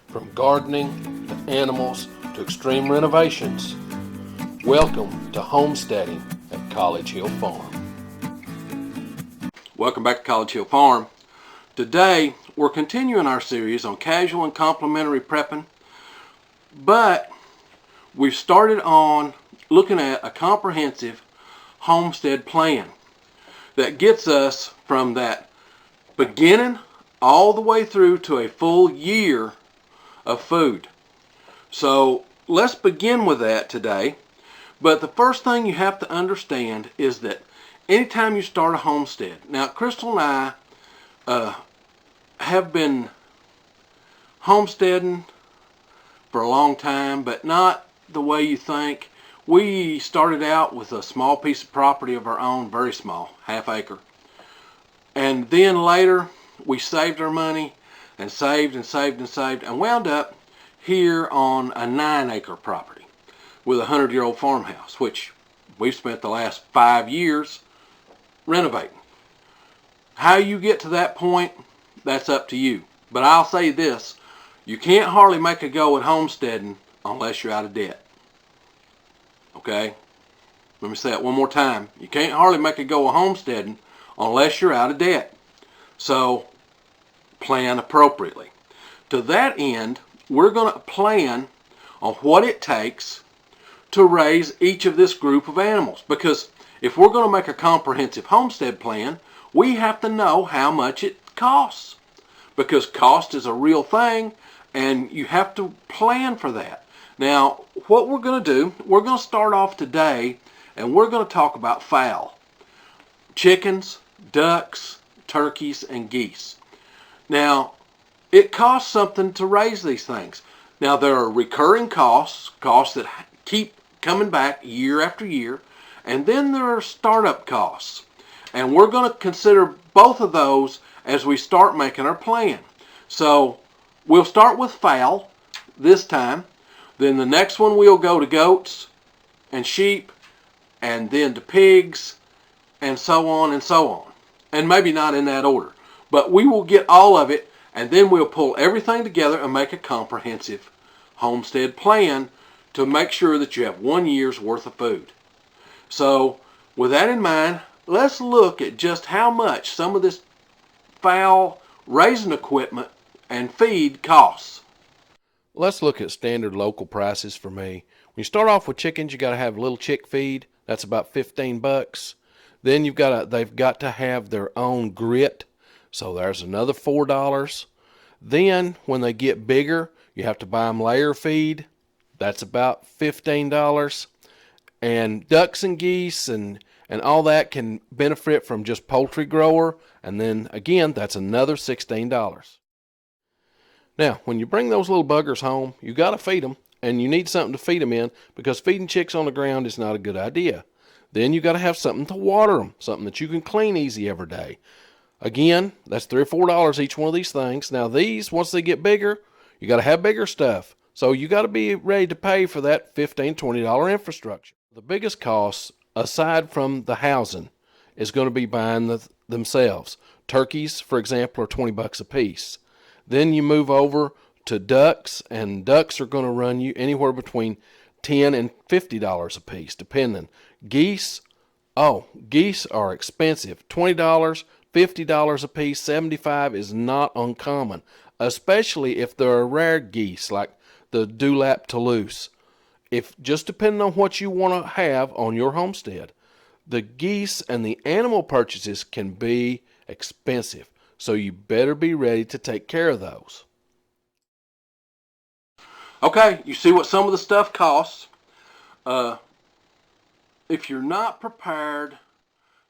From gardening to animals to extreme renovations, welcome to Homesteading at College Hill Farm. Welcome back to College Hill Farm. Today we're continuing our series on casual and complementary prepping, but we've started on looking at a comprehensive homestead plan that gets us from that beginning all the way through to a full year of food. So let's begin with that today. But the first thing you have to understand is that anytime you start a homestead, now Crystal and I have been homesteading for a long time, but not the way you think. We started out with a small piece of property of our own, very small, half acre. And then later we saved our money and saved and wound up here on a 9-acre property with a 100-year-old farmhouse, which we've spent the last 5 years renovating. How you get to that point, that's up to you. But I'll say this, you can't hardly make a go at homesteading unless you're out of debt. Okay? Let me say it one more time. You can't hardly make a go at homesteading unless you're out of debt. So plan appropriately. To that end, we're going to plan on what it takes to raise each of this group of animals. Because if we're going to make a comprehensive homestead plan, we have to know how much it costs. Because cost is a real thing, and you have to plan for that. Now, what we're going to do, we're going to start off today, and we're going to talk about fowl. Chickens, ducks, turkeys, and geese. Now, it costs something to raise these things. Now, there are recurring costs that keep coming back year after year, and then there are startup costs. And we're going to consider both of those as we start making our plan. So, we'll start with fowl this time. Then the next one we'll go to goats and sheep, and then to pigs, and so on and so on. And maybe not in that order. But we will get all of it, and then we'll pull everything together and make a comprehensive homestead plan to make sure that you have 1 year's worth of food. So, with that in mind, let's look at just how much some of this fowl raising equipment and feed costs. Let's look at standard local prices for me. When you start off with chickens, you got to have a little chick feed. That's about $15. Then they've got to have their own grit. So there's another $4. Then when they get bigger, you have to buy them layer feed. That's about $15. And ducks and geese and all that can benefit from just poultry grower. And then again, that's another $16. Now, when you bring those little buggers home, you got to feed them. And you need something to feed them in, because feeding chicks on the ground is not a good idea. Then you got to have something to water them, something that you can clean easy every day. Again, that's $3 or $4 each one of these things. Now these, once they get bigger, you got to have bigger stuff. So you got to be ready to pay for that $15, $20 infrastructure. The biggest cost, aside from the housing, is going to be buying themselves. Turkeys, for example, are $20 a piece. Then you move over to ducks, and ducks are going to run you anywhere between $10 and $50 a piece, depending. Geese are expensive. $20, $50 a piece, $75 is not uncommon, especially if they're rare geese like the dewlap Toulouse. Just depending on what you want to have on your homestead, the geese and the animal purchases can be expensive, so you better be ready to take care of those. Okay, you see what some of the stuff costs. If you're not prepared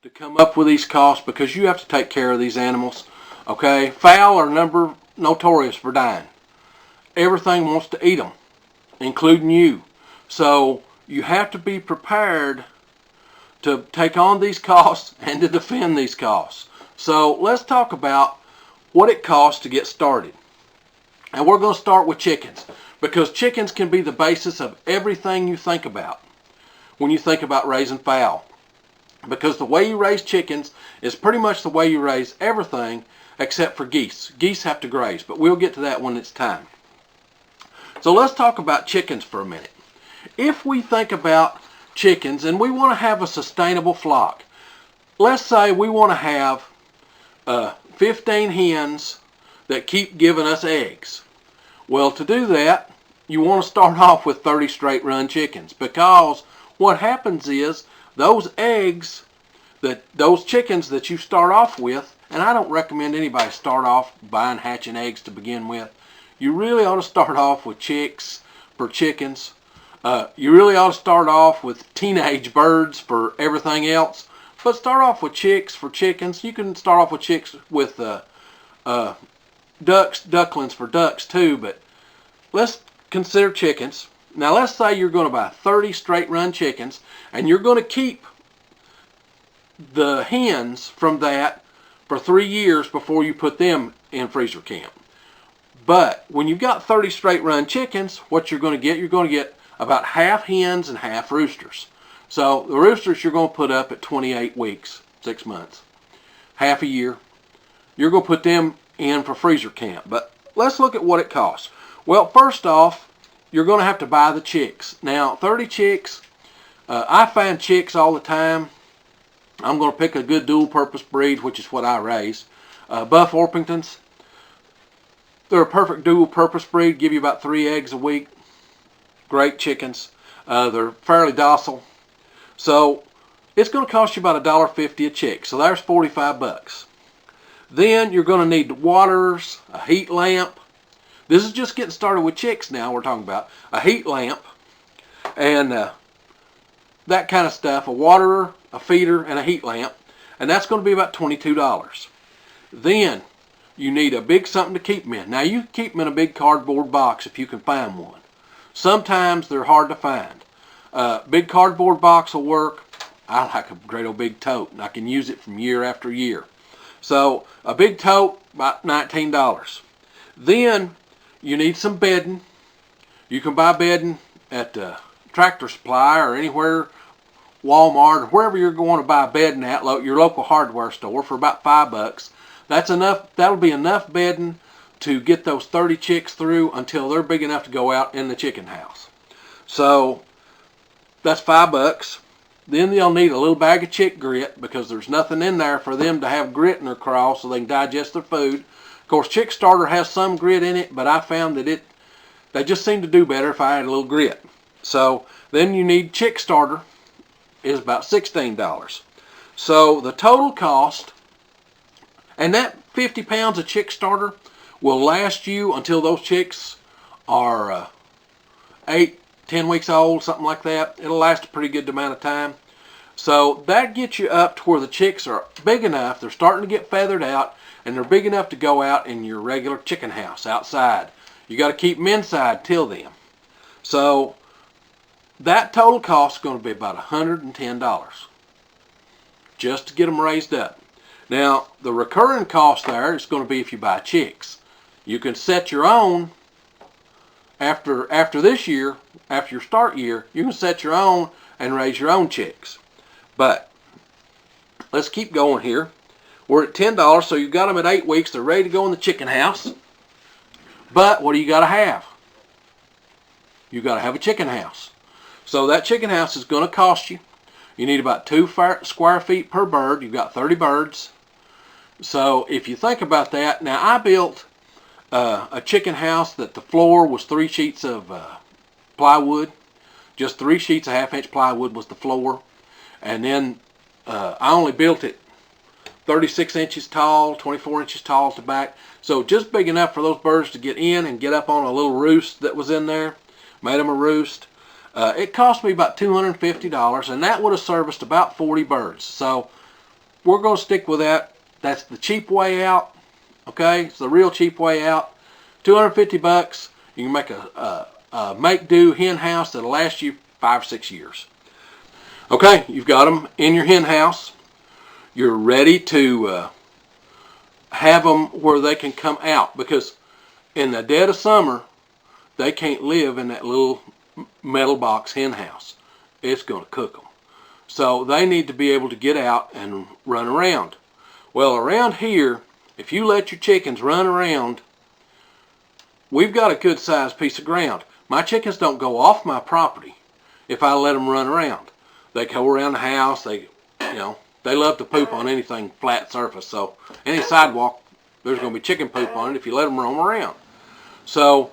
to come up with these costs, because you have to take care of these animals, okay, fowl are notorious for dying. Everything wants to eat them, including you. So you have to be prepared to take on these costs and to defend these costs. So let's talk about what it costs to get started. And we're going to start with chickens, because chickens can be the basis of everything you think about when you think about raising fowl. Because the way you raise chickens is pretty much the way you raise everything except for geese. Geese have to graze, but we'll get to that when it's time. So let's talk about chickens for a minute. If we think about chickens and we want to have a sustainable flock, let's say we want to have 15 hens that keep giving us eggs. Well, to do that, you want to start off with 30 straight run chickens, because what happens is those eggs, those chickens that you start off with, and I don't recommend anybody start off buying hatching eggs to begin with. You really ought to start off with chicks for chickens. You really ought to start off with teenage birds for everything else. But start off with chicks for chickens. You can start off with chicks with ducklings for ducks too, but let's consider chickens. Now let's say you're going to buy 30 straight run chickens, and you're going to keep the hens from that for 3 years before you put them in freezer camp. But when you've got 30 straight run chickens, what you're going to get about half hens and half roosters. So the roosters you're going to put up at 28 weeks, 6 months, half a year. You're going to put them in for freezer camp. But let's look at what it costs. Well, first off, you're going to have to buy the chicks. Now, 30 chicks, I find chicks all the time. I'm going to pick a good dual-purpose breed, which is what I raise. Buff Orpingtons. They're a perfect dual-purpose breed. Give you about 3 eggs a week. Great chickens. They're fairly docile. So it's going to cost you about $1.50 a chick. So there's 45 bucks. Then you're going to need waters, a heat lamp. This is just getting started with chicks now. We're talking about a heat lamp and that kind of stuff. A waterer, a feeder, and a heat lamp. And that's going to be about $22. Then you need a big something to keep them in. Now you can keep them in a big cardboard box if you can find one. Sometimes they're hard to find. Big cardboard box will work. I like a great old big tote, and I can use it from year after year. So a big tote, about $19. Then you need some bedding. You can buy bedding at Tractor Supply or anywhere, Walmart, or wherever you're going to buy bedding at, your local hardware store, for about $5. That's enough. That'll be enough bedding to get those 30 chicks through until they're big enough to go out in the chicken house. So that's $5. Then they'll need a little bag of chick grit, because there's nothing in there for them to have grit in their craw so they can digest their food. Of course, Chick Starter has some grit in it, but I found that they just seem to do better if I had a little grit. So then you need Chick Starter is about $16. So the total cost, and that 50 pounds of Chick Starter will last you until those chicks are 8, 10 weeks old, something like that. It'll last a pretty good amount of time. So that gets you up to where the chicks are big enough, they're starting to get feathered out, and they're big enough to go out in your regular chicken house outside. You got to keep them inside till then. So that total cost is going to be about $110 just to get them raised up. Now, the recurring cost there is going to be if you buy chicks. You can set your own after this year, after your start year, you can set your own and raise your own chicks. But let's keep going here. We're at $10, so you got them at 8 weeks. They're ready to go in the chicken house. But what do you got to have? You got to have a chicken house. So that chicken house is going to cost you. You need about 2 square feet per bird. You've got 30 birds. So if you think about that, now I built a chicken house that the floor was 3 sheets of plywood. Just 3 sheets of 1/2-inch plywood was the floor. And then I only built it 36 inches tall, 24 inches tall at the back. So just big enough for those birds to get in and get up on a little roost that was in there. Made them a roost. It cost me about $250, and that would have serviced about 40 birds. So we're going to stick with that. That's the cheap way out. Okay, it's the real cheap way out. 250 bucks. You can make a make-do hen house that'll last you 5 or 6 years. Okay, you've got them in your hen house. You're ready to have them where they can come out, because in the dead of summer, they can't live in that little metal box hen house. It's going to cook them. So they need to be able to get out and run around. Well, around here, if you let your chickens run around, we've got a good sized piece of ground. My chickens don't go off my property if I let them run around. They go around the house. They love to poop on anything flat surface. So any sidewalk, there's going to be chicken poop on it if you let them roam around. So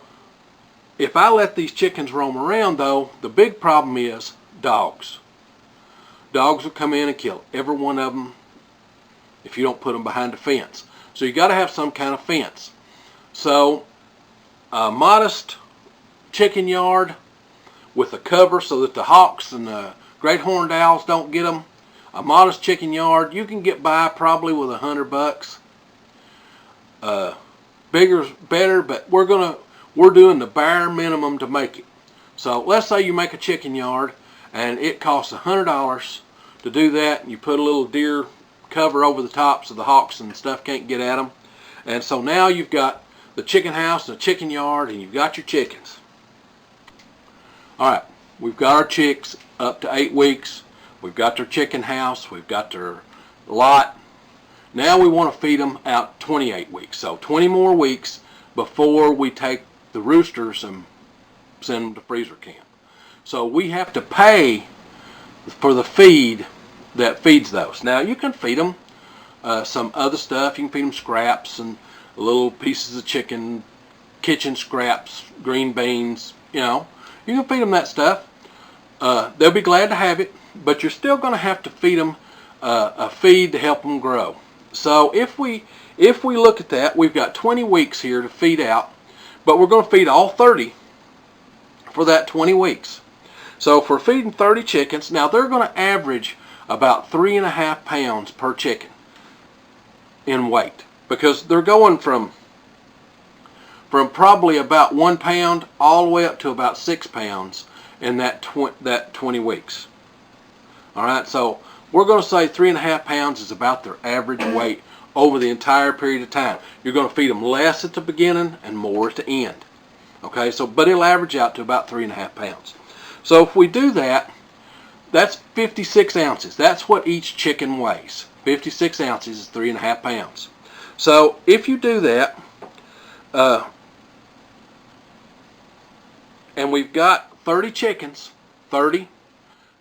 if I let these chickens roam around, though, the big problem is dogs. Dogs will come in and kill every one of them if you don't put them behind a fence. So you got to have some kind of fence. So a modest chicken yard with a cover so that the hawks and the great horned owls don't get them. A modest chicken yard, you can get by probably with $100. Bigger's better, but we're doing the bare minimum to make it. So let's say you make a chicken yard and it costs $100 to do that, and you put a little deer cover over the top so the hawks and stuff can't get at them. And so now you've got the chicken house and the chicken yard, and you've got your chickens. Alright, we've got our chicks up to 8 weeks. We've got their chicken house. We've got their lot. Now we want to feed them out 28 weeks. So 20 more weeks before we take the roosters and send them to freezer camp. So we have to pay for the feed that feeds those. Now you can feed them some other stuff. You can feed them scraps and little pieces of chicken, kitchen scraps, green beans, you can feed them that stuff. They'll be glad to have it, but you're still going to have to feed them a feed to help them grow. So if we look at that, we've got 20 weeks here to feed out, but we're going to feed all 30 for that 20 weeks. So if we're feeding 30 chickens, now they're going to average about 3.5 pounds per chicken in weight, because they're going from probably about 1 pound all the way up to about 6 pounds in that 20 weeks. All right, so we're going to say 3.5 pounds is about their average weight over the entire period of time. You're going to feed them less at the beginning and more at the end. Okay, so but it'll average out to about 3.5 pounds. So if we do that, that's 56 ounces. That's what each chicken weighs. 56 ounces is 3.5 pounds. So if you do that, and we've got 30 chickens, 30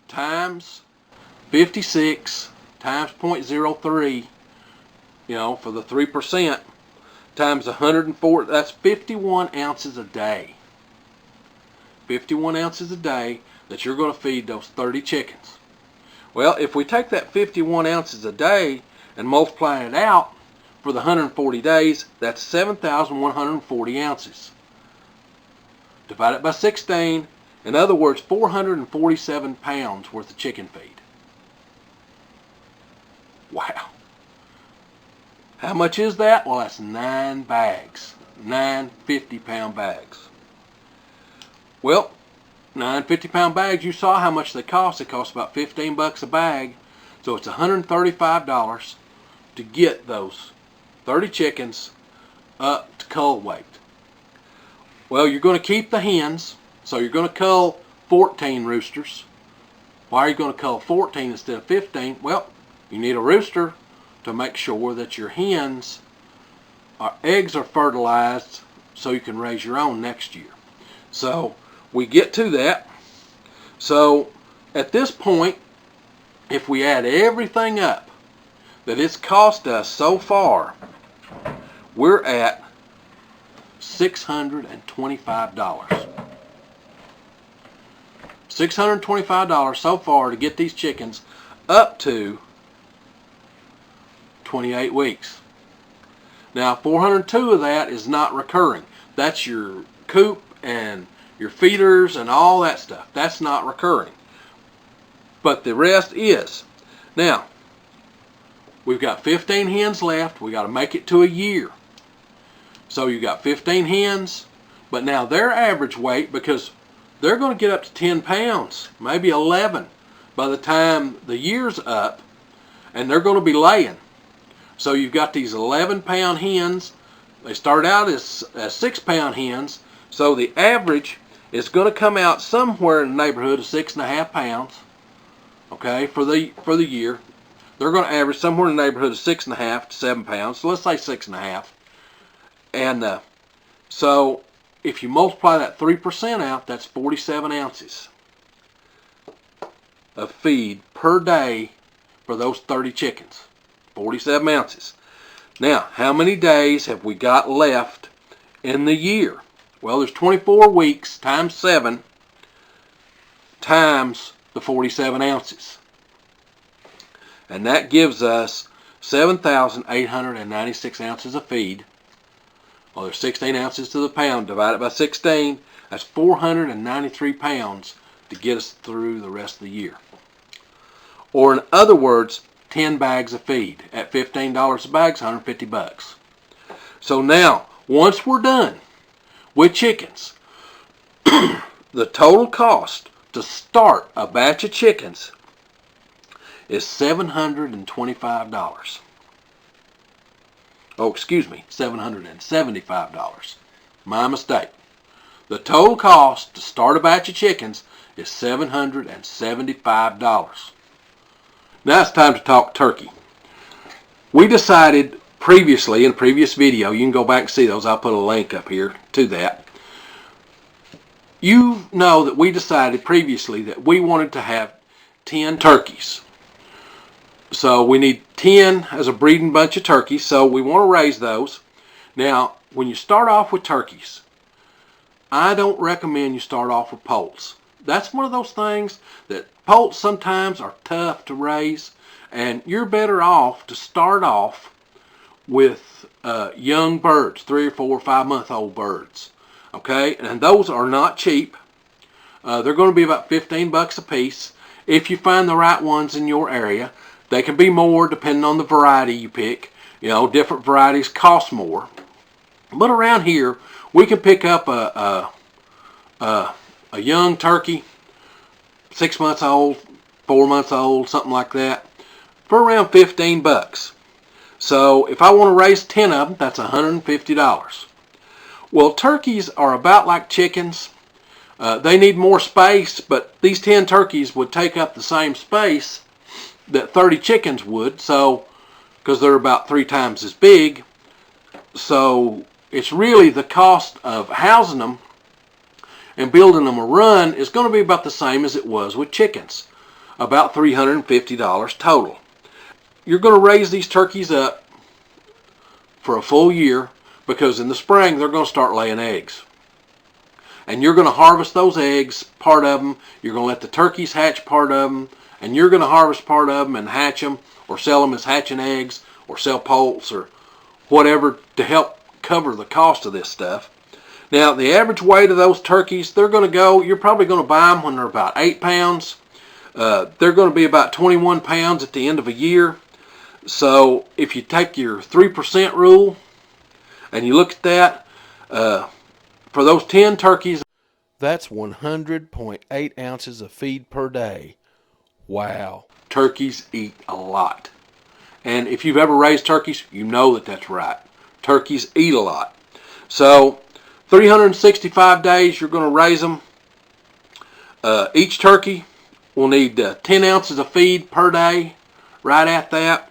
times 56 times 0.03, for the 3%, times 104, that's 51 ounces a day. 51 ounces a day that you're going to feed those 30 chickens. Well, if we take that 51 ounces a day and multiply it out for the 140 days, that's 7,140 ounces. Divide it by 16, in other words, 447 pounds worth of chicken feed. Wow. How much is that? Well, that's 9 bags. 9 50-pound bags. Well, 9 50-pound bags, you saw how much they cost. They cost about $15 a bag. So it's $135 to get those 30 chickens up to cull weight. Well, you're going to keep the hens, so you're going to cull 14 roosters. Why are you going to cull 14 instead of 15? Well, you need a rooster to make sure that your hens, eggs are fertilized so you can raise your own next year. So we get to that. So at this point, if we add everything up that it's cost us so far, we're at $625. $625 so far to get these chickens up to 28 weeks. Now 402 of that is not recurring. That's your coop and your feeders and all that stuff. That's not recurring. But the rest is. Now, we've got 15 hens left. We got to make it to a year. So you got 15 hens, but now their average weight, because they're going to get up to 10 pounds, maybe 11 by the time the year's up, and they're going to be laying. So you've got these 11-pound hens. They start out as 6-pound hens, so the average is going to come out somewhere in the neighborhood of 6.5 pounds. Okay, for the year, they're going to average somewhere in the neighborhood of 6.5 to 7 pounds. So let's say 6.5. And so if you multiply that 3% out, that's 47 ounces of feed per day for those 30 chickens. 47 ounces. Now, how many days have we got left in the year? Well, there's 24 weeks times 7 times the 47 ounces. And that gives us 7,896 ounces of feed. Well, there's 16 ounces to the pound. Divided by 16, that's 493 pounds to get us through the rest of the year. Or in other words, 10 bags of feed. At $15 a bag, it's 150 bucks. So now, once we're done with chickens, the total cost to start a batch of chickens is $725. Oh, excuse me, $775. My mistake. The total cost to start a batch of chickens is $775. Now it's time to talk turkey. We decided previously, in a previous video, you can go back and see those, I'll put a link up here to that. You know that we decided previously that we wanted to have 10 turkeys. So we need 10 as a breeding bunch of turkeys, so we want to raise those. Now, when you start off with turkeys, I don't recommend you start off with poults. That's one of those things that poults sometimes are tough to raise, and you're better off to start off with young birds, 3 or 4 or 5 month old birds. Okay, and those are not cheap. They're going to be about 15 bucks a piece if you find the right ones in your area. They can be more depending on the variety you pick. You know, different varieties cost more. But around here, we can pick up a young turkey, 6 months old, 4 months old, something like that, for around 15 bucks. So if I want to raise 10 of them, that's $150. Well, turkeys are about like chickens. They need more space, but these 10 turkeys would take up the same space that 30 chickens would, so because they're about 3 times as big. So it's really the cost of housing them and building them a run is going to be about the same as it was with chickens, about $350 total. You're going to raise these turkeys up for a full year, because in the spring they're going to start laying eggs. And you're going to harvest those eggs, part of them. You're going to let the turkeys hatch part of them, and you're going to harvest part of them and hatch them, or sell them as hatching eggs, or sell poults, or whatever to help cover the cost of this stuff. Now, the average weight of those turkeys, they're going to go, you're probably going to buy them when they're about 8 pounds. They're going to be about 21 pounds at the end of a year. So if you take your 3% rule and you look at that, for those 10 turkeys, that's 100.8 ounces of feed per day. Wow. Turkeys eat a lot. And if you've ever raised turkeys, you know that that's right. Turkeys eat a lot. So 365 days you're going to raise them. Each turkey will need 10 ounces of feed per day, right at that.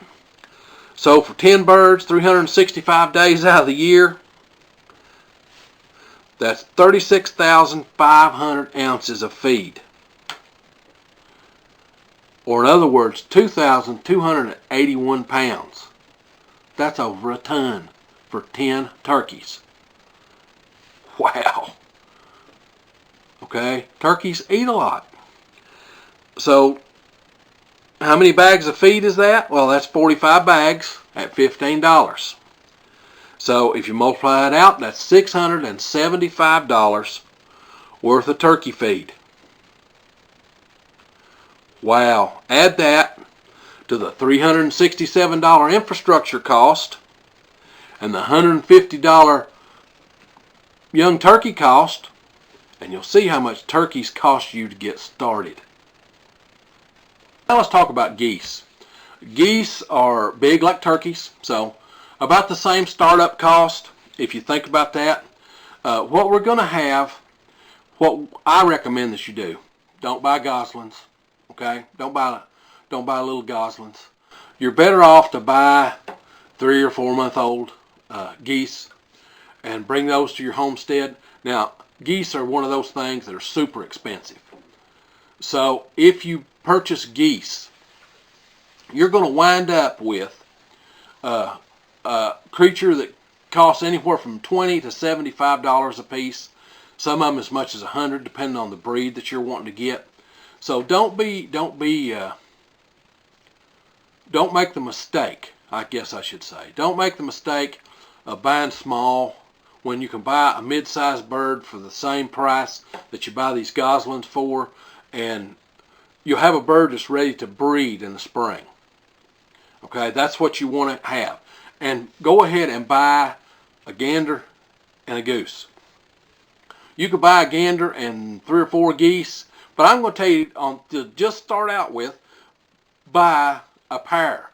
So for 10 birds, 365 days out of the year, that's 36,500 ounces of feed. Or in other words, 2,281 pounds. That's over a ton for 10 turkeys. Wow. Okay, turkeys eat a lot. So how many bags of feed is that? Well, that's 45 bags at $15. So if you multiply it out, that's $675 worth of turkey feed. Wow. Add that to the $367 infrastructure cost and the $150 young turkey cost, and you'll see how much turkeys cost you to get started. Now let's talk about geese. Geese are big like turkeys, so about the same startup cost if you think about that. What we're going to have, what I recommend that you do, don't buy goslings, okay? Don't buy little goslings. You're better off to buy 3 or 4 month old geese and bring those to your homestead. Now, geese are one of those things that are super expensive. So if you purchase geese, you're going to wind up with a creature that costs anywhere from $20 to $75 a piece. Some of them as much as $100, depending on the breed that you're wanting to get. So don't make the mistake, I guess I should say. Don't make the mistake of buying small when you can buy a mid-sized bird for the same price that you buy these goslings for, and you'll have a bird that's ready to breed in the spring. Okay, that's what you want to have. And go ahead and buy a gander and a goose. You could buy a gander and 3 or 4 geese, but I'm going to tell you to just start out with, buy a pair.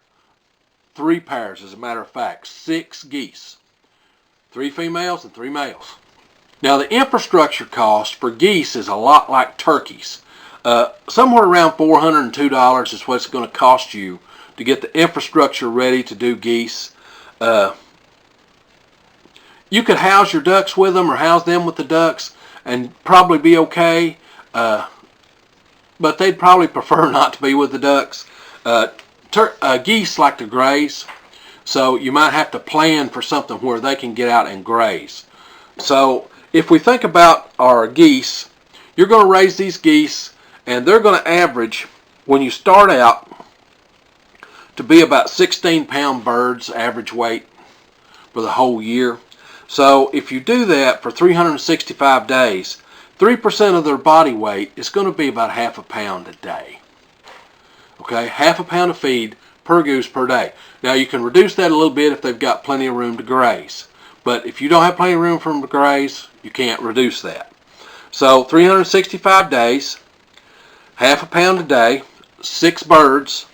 3 pairs, as a matter of fact. 6 geese. 3 females and 3 males. Now, the infrastructure cost for geese is a lot like turkeys. Somewhere around $402 is what it's going to cost you to get the infrastructure ready to do geese. You could house your ducks with them or house them with the ducks and probably be okay, but they'd probably prefer not to be with the ducks. Geese like to graze, so you might have to plan for something where they can get out and graze. So if we think about our geese, you're going to raise these geese, and they're going to average, when you start out, to be about 16-pound birds, average weight for the whole year. So if you do that for 365 days, 3% of their body weight is going to be about half a pound a day. Okay, half a pound of feed per goose per day. Now you can reduce that a little bit if they've got plenty of room to graze. But if you don't have plenty of room for them to graze, you can't reduce that. So 365 days, half a pound a day, 6 birds,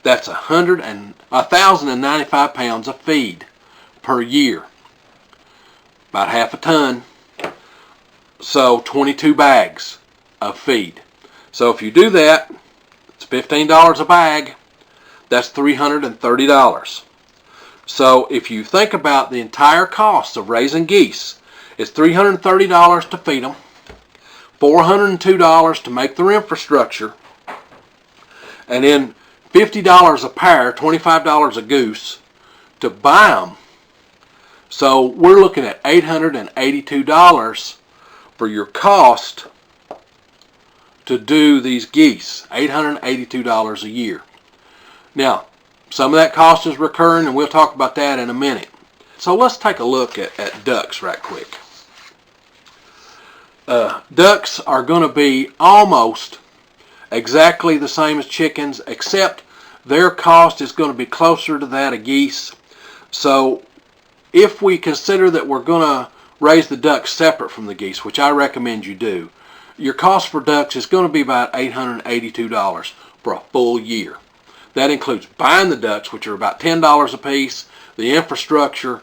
that's 1,095 pounds of feed per year. About half a ton. So 22 bags of feed. So if you do that, it's $15 a bag. That's $330. So if you think about the entire cost of raising geese, it's $330 to feed them, $402 to make their infrastructure, and then $50 a pair, $25 a goose to buy them. So we're looking at $882 for your cost to do these geese. $882 a year. Now, some of that cost is recurring, and we'll talk about that in a minute. So let's take a look at ducks right quick. Ducks are going to be almost exactly the same as chickens, except their cost is going to be closer to that of geese. So if we consider that we're going to raise the ducks separate from the geese, which I recommend you do, your cost for ducks is going to be about $882 for a full year. That includes buying the ducks, which are about $10 a piece, the infrastructure.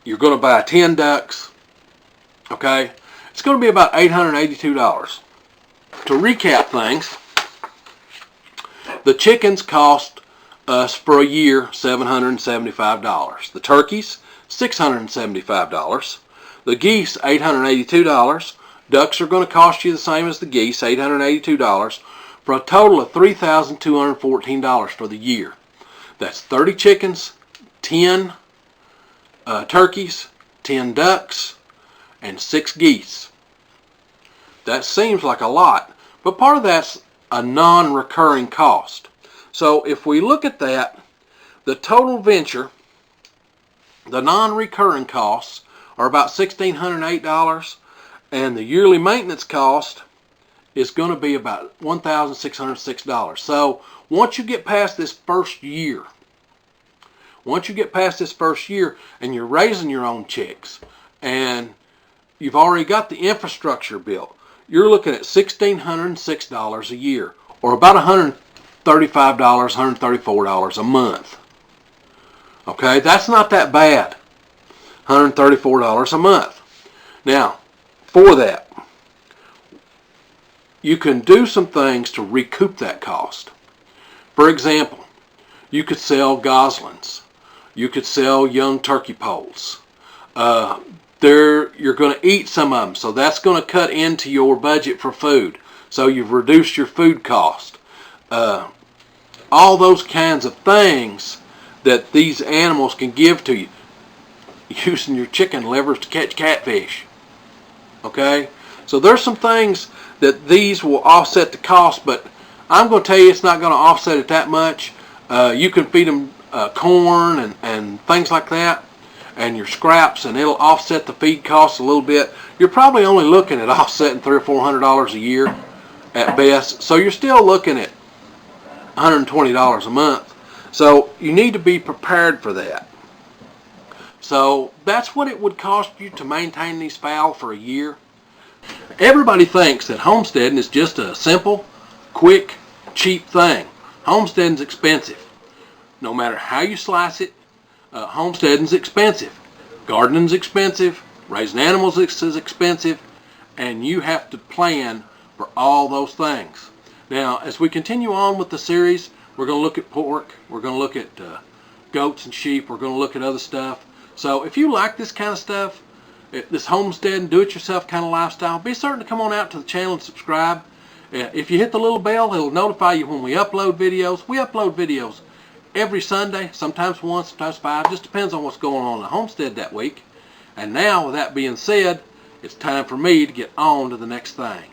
You're going to buy 10 ducks. Okay? It's going to be about $882. To recap things, the chickens cost us for a year $775. The turkeys, $675. The geese, $882. Ducks are going to cost you the same as the geese, $882, for a total of $3,214 for the year. That's 30 chickens, 10 turkeys, 10 ducks, and 6 geese. That seems like a lot, but part of that's a non-recurring cost. So if we look at that, the total venture, the non-recurring costs are about $1,608, and the yearly maintenance cost is going to be about $1,606. So once you get past this first year, and you're raising your own chicks, and you've already got the infrastructure built, you're looking at $1,606 a year, or about $135, $134 a month. Okay, that's not that bad. $134 a month. Now, for that, you can do some things to recoup that cost. For example, you could sell goslings. You could sell young turkey poults. There you're going to eat some of them, so that's going to cut into your budget for food. So you've reduced your food cost. All those kinds of things that these animals can give to you. Using your chicken livers to catch catfish. Okay? So there's some things that these will offset the cost, but I'm going to tell you it's not going to offset it that much. You can feed them corn and things like that, and your scraps, and it'll offset the feed costs a little bit. You're probably only looking at offsetting $300 or $400 a year at best. So you're still looking at $120 a month. So you need to be prepared for that. So that's what it would cost you to maintain these fowl for a year. Everybody thinks that homesteading is just a simple, quick, cheap thing. Homesteading's expensive. No matter how you slice it, homesteading's expensive. Gardening's expensive. Raising animals is expensive. And you have to plan for all those things. Now, as we continue on with the series, we're going to look at pork. We're going to look at goats and sheep. We're going to look at other stuff. So if you like this kind of stuff, this homestead and do-it-yourself kind of lifestyle, be certain to come on out to the channel and subscribe. If you hit the little bell, it'll notify you when we upload videos. We upload videos every Sunday, sometimes 1, sometimes 5. Just depends on what's going on in the homestead that week. And now, with that being said, it's time for me to get on to the next thing.